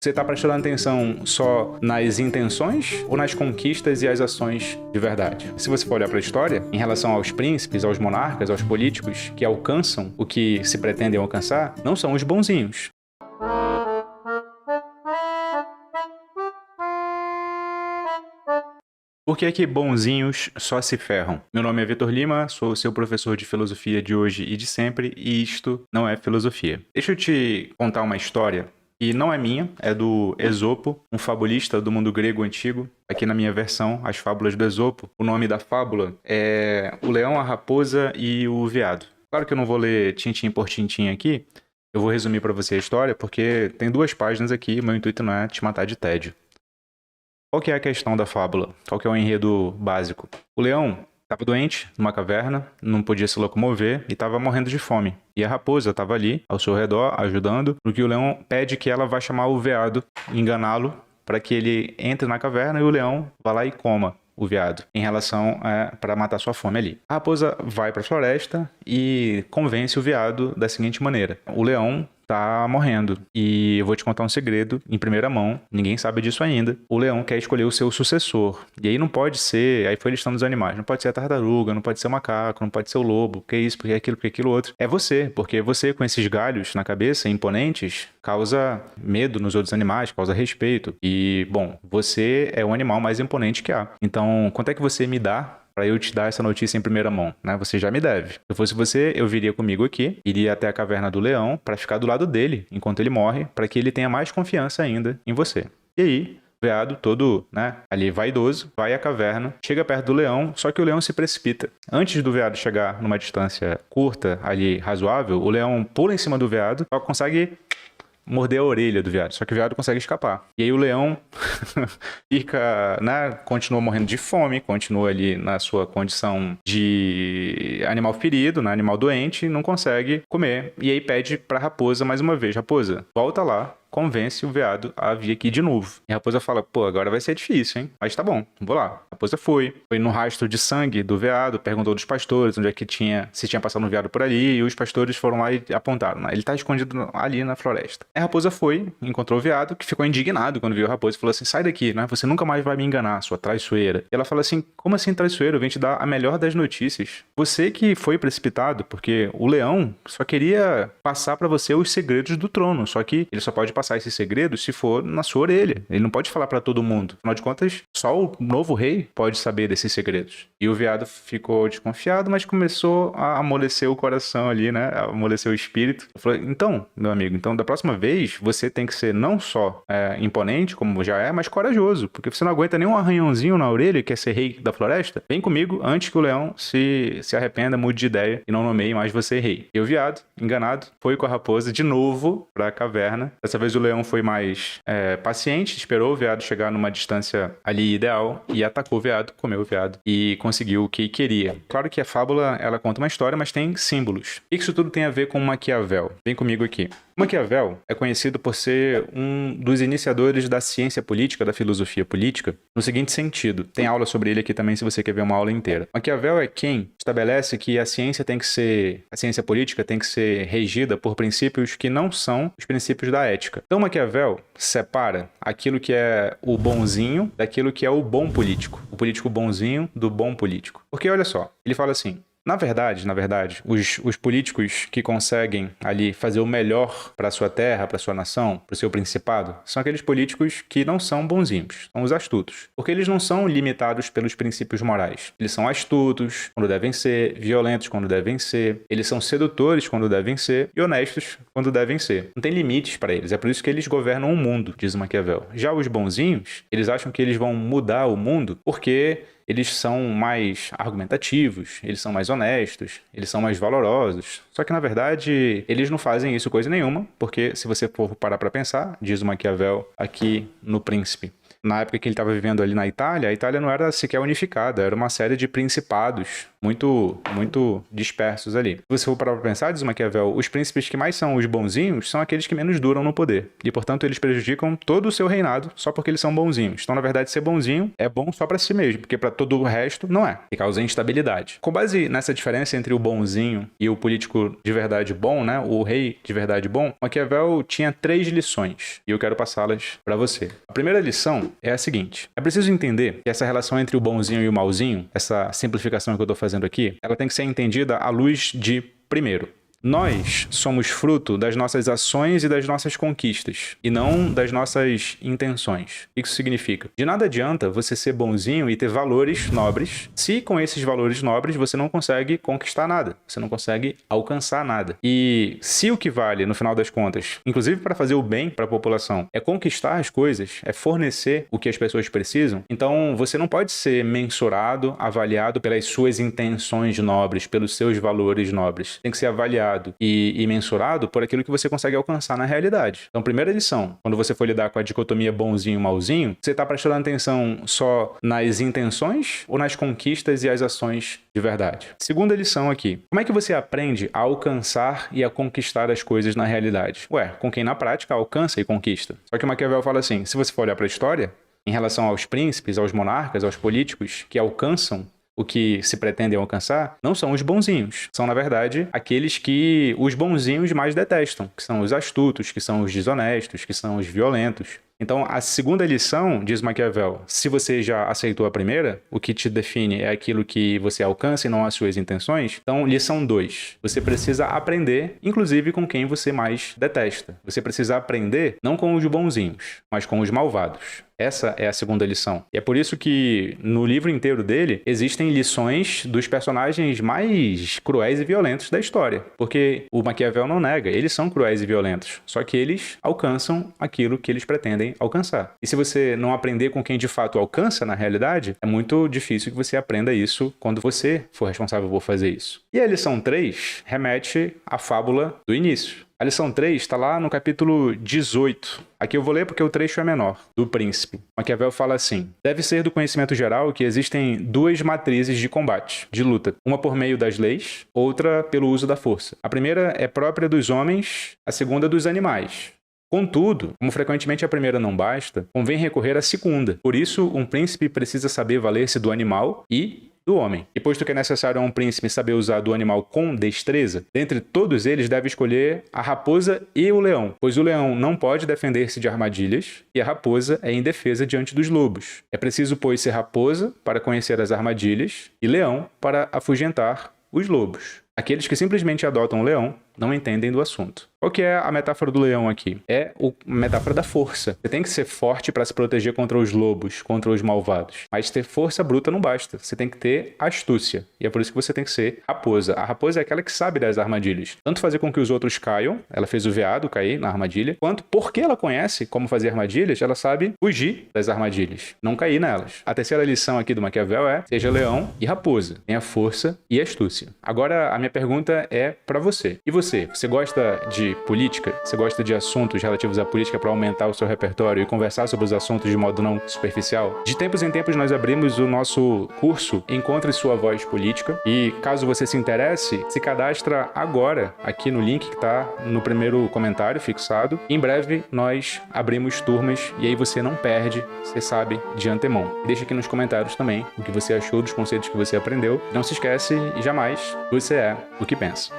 Você está prestando atenção só nas intenções ou nas conquistas e as ações de verdade? Se você for olhar para a história, em relação aos príncipes, aos monarcas, aos políticos que alcançam o que se pretendem alcançar, não são os bonzinhos. Por que é que bonzinhos só se ferram? Meu nome é Vitor Lima, sou seu professor de filosofia de hoje e de sempre, e isto não é filosofia. Deixa eu te contar uma história que não é minha, é do Esopo, um fabulista do mundo grego antigo. Aqui na minha versão, As Fábulas do Esopo, o nome da fábula é O Leão, a Raposa e o Veado. Claro que eu não vou ler tintim por tintim aqui, eu vou resumir para você a história, porque tem 2 páginas aqui, meu intuito não é te matar de tédio. Qual que é a questão da fábula? Qual que é o enredo básico? O leão estava doente, numa caverna, não podia se locomover e estava morrendo de fome. E a raposa estava ali, ao seu redor, ajudando, porque o leão pede que ela vá chamar o veado, enganá-lo, para que ele entre na caverna e o leão vá lá e coma o veado, em relação para matar sua fome ali. A raposa vai para a floresta e convence o veado da seguinte maneira: o leão tá morrendo. E eu vou te contar um segredo em primeira mão, ninguém sabe disso ainda. O leão quer escolher o seu sucessor. E aí não pode ser, aí foi listando os animais, não pode ser a tartaruga, não pode ser o macaco, não pode ser o lobo, porque isso, porque aquilo, porque aquilo outro. É você, porque você com esses galhos na cabeça, imponentes, causa medo nos outros animais, causa respeito. E, bom, você é o animal mais imponente que há. Então, quanto é que você me dá para eu te dar essa notícia em primeira mão, né? Você já me deve. Se eu fosse você, eu viria comigo aqui, iria até a caverna do leão para ficar do lado dele enquanto ele morre, para que ele tenha mais confiança ainda em você. E aí, o veado todo, né, ali vaidoso, vai à caverna, chega perto do leão, só que o leão se precipita. Antes do veado chegar numa distância curta, ali razoável, o leão pula em cima do veado, só consegue morder a orelha do veado, só que o veado consegue escapar. E aí o leão fica, né, continua morrendo de fome, continua ali na sua condição de animal ferido, né, animal doente, não consegue comer. E aí pede pra raposa mais uma vez: raposa, volta lá, convence o veado a vir aqui de novo. E a raposa fala: pô, agora vai ser difícil, hein? Mas tá bom, vou lá. A raposa foi no rastro de sangue do veado, perguntou dos pastores onde é que se tinha passado um veado por ali, e os pastores foram lá e apontaram, né? Ele tá escondido ali na floresta. A raposa foi, encontrou o veado, que ficou indignado quando viu a raposa e falou assim: sai daqui, né? Você nunca mais vai me enganar, sua traiçoeira. E ela fala assim: como assim traiçoeira? Eu vim te dar a melhor das notícias. Você que foi precipitado, porque o leão só queria passar pra você os segredos do trono, só que ele só pode passar esses segredos se for na sua orelha. Ele não pode falar pra todo mundo. Afinal de contas, só o novo rei pode saber desses segredos. E o veado ficou desconfiado, mas começou a amolecer o coração ali, né? A amolecer o espírito. Falou: então, meu amigo, então da próxima vez você tem que ser não só imponente, como já é, mas corajoso, porque você não aguenta nem um arranhãozinho na orelha e quer ser rei da floresta. Vem comigo antes que o leão se arrependa, mude de ideia e não nomeie mais você rei. E o veado, enganado, foi com a raposa de novo pra caverna. Dessa vez o leão foi mais paciente, esperou o veado chegar numa distância ali ideal e atacou o veado, comeu o veado e conseguiu o que queria. Claro que a fábula, ela conta uma história, mas tem símbolos. O que isso tudo tem a ver com Maquiavel? Vem comigo aqui. Maquiavel é conhecido por ser um dos iniciadores da ciência política, da filosofia política, no seguinte sentido. Tem aula sobre ele aqui também, se você quer ver uma aula inteira. Maquiavel é quem estabelece que a ciência política tem que ser regida por princípios que não são os princípios da ética. Então Maquiavel separa aquilo que é o bonzinho daquilo que é o bom político. O político bonzinho do bom político. Porque olha só, ele fala assim: na verdade, os políticos que conseguem ali fazer o melhor para sua terra, para sua nação, para o seu principado, são aqueles políticos que não são bonzinhos, são os astutos. Porque eles não são limitados pelos princípios morais. Eles são astutos quando devem ser, violentos quando devem ser, eles são sedutores quando devem ser e honestos quando devem ser. Não tem limites para eles, é por isso que eles governam o mundo, diz Maquiavel. Já os bonzinhos, eles acham que eles vão mudar o mundo porque eles são mais argumentativos, eles são mais honestos, eles são mais valorosos. Só que, na verdade, eles não fazem isso coisa nenhuma, porque se você for parar para pensar, diz o Maquiavel aqui no Príncipe, na época que ele estava vivendo ali na Itália, a Itália não era sequer unificada, era uma série de principados muito dispersos ali. Se você for parar pra pensar, diz Maquiavel, os príncipes que mais são os bonzinhos são aqueles que menos duram no poder. E, portanto, eles prejudicam todo o seu reinado só porque eles são bonzinhos. Então, na verdade, ser bonzinho é bom só pra si mesmo, porque pra todo o resto não é. E causa instabilidade. Com base nessa diferença entre o bonzinho e o político de verdade bom, né, o rei de verdade bom, Maquiavel tinha 3 lições. E eu quero passá-las pra você. A primeira lição é a seguinte. É preciso entender que essa relação entre o bonzinho e o malzinho, essa simplificação que eu tô fazendo aqui, ela tem que ser entendida à luz de, primeiro, nós somos fruto das nossas ações e das nossas conquistas, e não das nossas intenções. O que isso significa? De nada adianta você ser bonzinho e ter valores nobres, se com esses valores nobres você não consegue conquistar nada, você não consegue alcançar nada. E se o que vale, no final das contas, inclusive para fazer o bem para a população, é conquistar as coisas, é fornecer o que as pessoas precisam, então você não pode ser mensurado, avaliado pelas suas intenções nobres, pelos seus valores nobres. Tem que ser avaliado e mensurado por aquilo que você consegue alcançar na realidade. Então, primeira lição, quando você for lidar com a dicotomia bonzinho e malzinho, você está prestando atenção só nas intenções ou nas conquistas e as ações de verdade? Segunda lição aqui, como é que você aprende a alcançar e a conquistar as coisas na realidade? Ué, com quem na prática alcança e conquista. Só que o Maquiavel fala assim, se você for olhar para a história, em relação aos príncipes, aos monarcas, aos políticos que alcançam o que se pretendem alcançar, não são os bonzinhos. São, na verdade, aqueles que os bonzinhos mais detestam, que são os astutos, que são os desonestos, que são os violentos. Então, a segunda lição, diz Maquiavel, se você já aceitou a primeira, o que te define é aquilo que você alcança e não as suas intenções. Então, lição 2, você precisa aprender, inclusive com quem você mais detesta. Você precisa aprender não com os bonzinhos, mas com os malvados. Essa é a segunda lição. E é por isso que no livro inteiro dele existem lições dos personagens mais cruéis e violentos da história. Porque o Maquiavel não nega, eles são cruéis e violentos. Só que eles alcançam aquilo que eles pretendem alcançar. E se você não aprender com quem de fato alcança na realidade, é muito difícil que você aprenda isso quando você for responsável por fazer isso. E a lição 3 remete à fábula do início. A lição 3 está lá no capítulo 18. Aqui eu vou ler porque o trecho é menor, do Príncipe. Maquiavel fala assim, deve ser do conhecimento geral que existem 2 matrizes de combate, de luta. Uma por meio das leis, outra pelo uso da força. A primeira é própria dos homens, a segunda dos animais. Contudo, como frequentemente a primeira não basta, convém recorrer à segunda. Por isso, um príncipe precisa saber valer-se do animal e do homem. E posto que é necessário a um príncipe saber usar do animal com destreza, dentre todos eles deve escolher a raposa e o leão, pois o leão não pode defender-se de armadilhas e a raposa é indefesa diante dos lobos. É preciso, pois, ser raposa para conhecer as armadilhas e leão para afugentar os lobos. Aqueles que simplesmente adotam o leão não entendem do assunto. Qual que é a metáfora do leão aqui? É a metáfora da força. Você tem que ser forte para se proteger contra os lobos, contra os malvados. Mas ter força bruta não basta. Você tem que ter astúcia. E é por isso que você tem que ser raposa. A raposa é aquela que sabe das armadilhas. Tanto fazer com que os outros caiam, ela fez o veado cair na armadilha, quanto porque ela conhece como fazer armadilhas, ela sabe fugir das armadilhas, não cair nelas. A terceira lição aqui do Maquiavel é: seja leão e raposa. Tenha força e astúcia. Agora, a minha pergunta é para você. E você? Você gosta de política? Você gosta de assuntos relativos à política para aumentar o seu repertório e conversar sobre os assuntos de modo não superficial? De tempos em tempos nós abrimos o nosso curso Encontre Sua Voz Política e caso você se interesse, se cadastra agora aqui no link que está no primeiro comentário fixado. Em breve nós abrimos turmas e aí você não perde, você sabe de antemão. Deixa aqui nos comentários também o que você achou dos conceitos que você aprendeu. Não se esquece e jamais você é o que pensa.